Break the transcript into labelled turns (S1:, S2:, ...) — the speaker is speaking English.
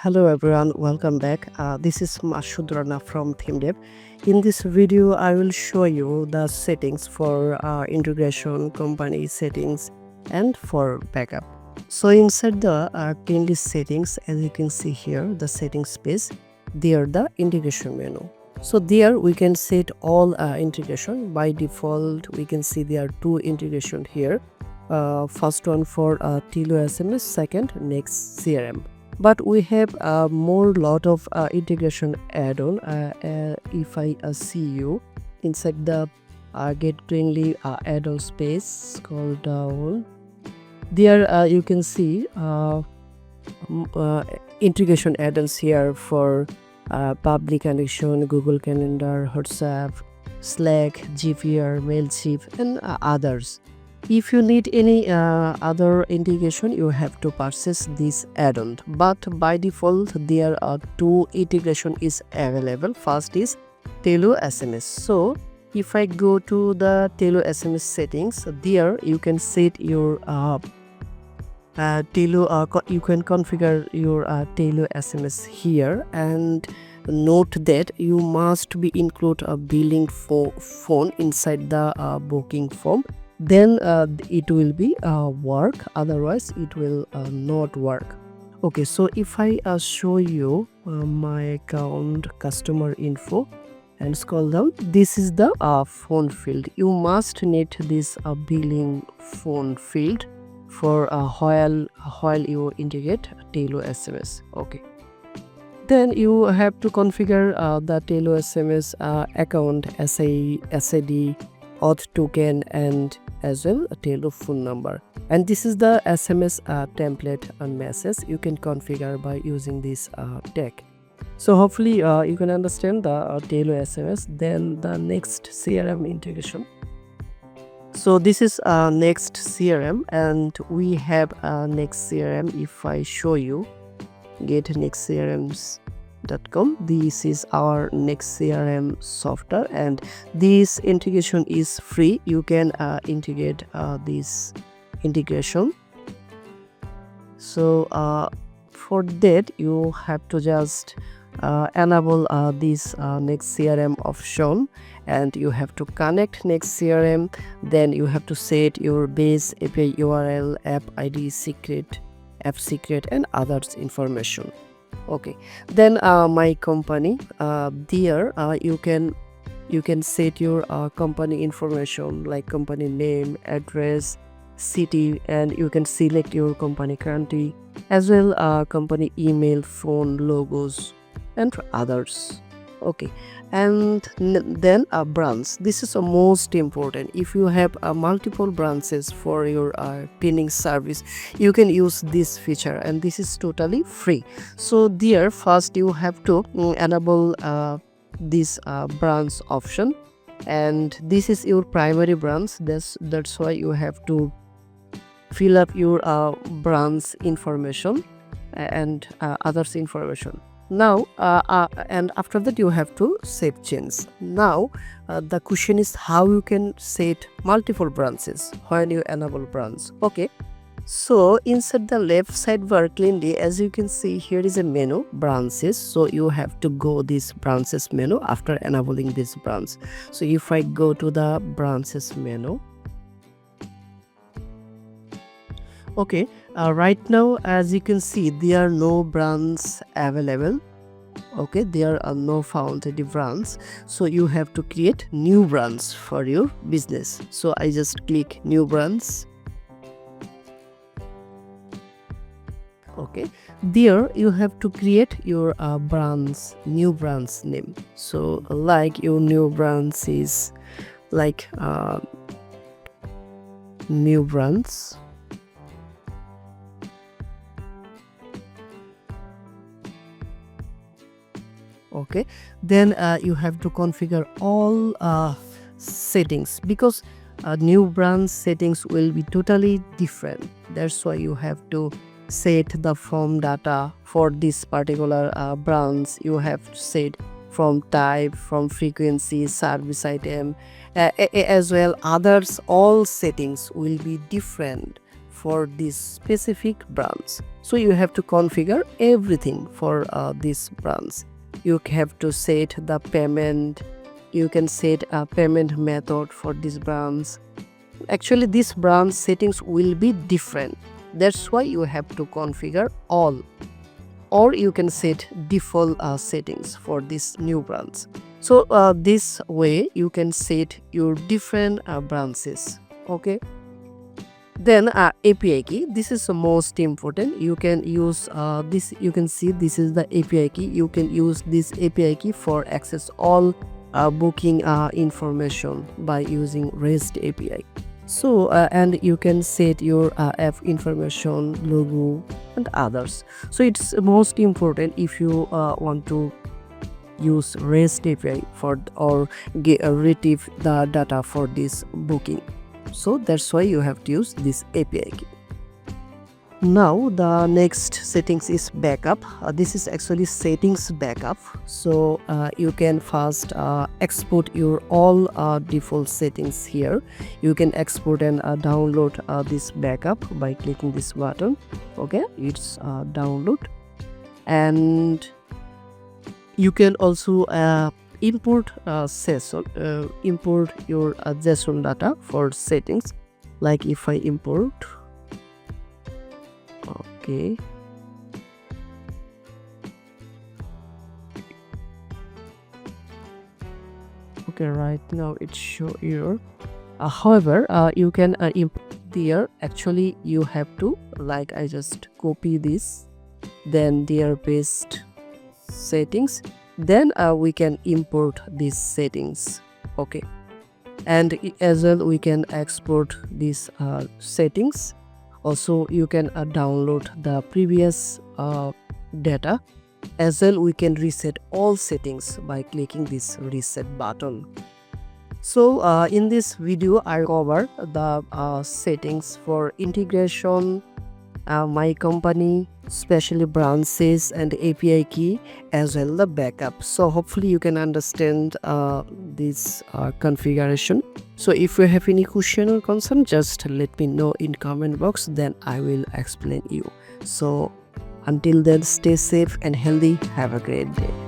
S1: Hello everyone, welcome back. This is Masud Rana from ThemeDev. In this video, I will show you the settings for integration, company settings, and for backup. So inside the playlist settings, as you can see here, the settings page, there the integration menu. So there we can set all integration. By default, we can see there are two integration here. First one for Tilo SMS, second next CRM. But we have more lot of integration add-on. If I see you inside the get friendly add-on space, scroll down. There you can see integration add-ons here for public connection, Google Calendar, WhatsApp, Slack, GPR, Mailchimp, and others. If you need any other integration, you have to purchase this add-on. But by default, there are two integration is available. First is Telo SMS. So if I go to the Telo SMS settings, there you can set your you can configure your Telo SMS here, and note that you must be include a billing phone inside the booking form. Then it will be work, otherwise it will not work. Okay, so if I show you my account customer info and scroll down, this is the phone field. You must need this billing phone field for while you integrate Telo SMS. Okay, then you have to configure the Telo SMS account SID, auth token, and as well a Telo phone number. And this is the SMS template and message you can configure by using this tag. So hopefully you can understand the Telo SMS. Then the next CRM integration. So this is next CRM, and we have next CRM. If I show you, get nextcrms.com. This is our next CRM software, and this integration is free. You can integrate this integration. So for that, you have to just enable this next CRM option, and you have to connect next CRM. Then you have to set your base API URL, app ID, secret, app secret, and others information. Okay, then my company, there you can set your company information like company name, address, city, and you can select your company country, as well company email, phone, logos, and others. Okay, and then a branch. This is the most important. If you have multiple branches for your pinning service, you can use this feature, and this is totally free. So there, first you have to enable this branch option, and this is your primary branch. That's why you have to fill up your branch information and others information. Now and after that you have to save change. Now the question is how you can set multiple branches when you enable branch. Okay, so inside the left side bar cleanly, as you can see, here is a menu, branches. So you have to go this branches menu after enabling this branch. So if I go to the branches menu, okay, right now as you can see, there are no branches available. Okay, there are no found the branch, so you have to create new branch for your business. So I just click new branch. Okay, there you have to create your new branch name. So like your new branch is like new branch. Okay, then you have to configure all settings, because new branch settings will be totally different. That's why you have to set the form data for this particular branch. You have to set from type, from frequency, service item, as well others. All settings will be different for this specific branch. So you have to configure everything for this branch. You have to set the payment. You can set a payment method for this branch. Actually, this branch settings will be different. That's why you have to configure all, or you can set default settings for this new branch. So this way you can set your different branches. Okay. Then API key, this is the most important. You can use this. You can see this is the API key. You can use this API key for access all booking information by using REST API. So and you can set your app information, logo and others. So it's most important if you want to use REST API for or retrieve the data for this booking. So that's why you have to use this API key. Now the next settings is backup. This is actually settings backup. So you can first export your all default settings here. You can export and download this backup by clicking this button. Okay, it's download, and you can also import import your JSON data for settings. Like if I import, okay, right now it's show error. However, you can import there. Actually, you have to, like, I just copy this, then there paste settings, then we can import these settings. Okay, and as well we can export these settings. Also you can download the previous data. As well we can reset all settings by clicking this reset button. So in this video I cover the settings for integration, my company, especially branches and API key, as well the backup. So hopefully you can understand this configuration. So if you have any question or concern, just let me know in comment box, then I will explain you. So until then, stay safe and healthy. Have a great day.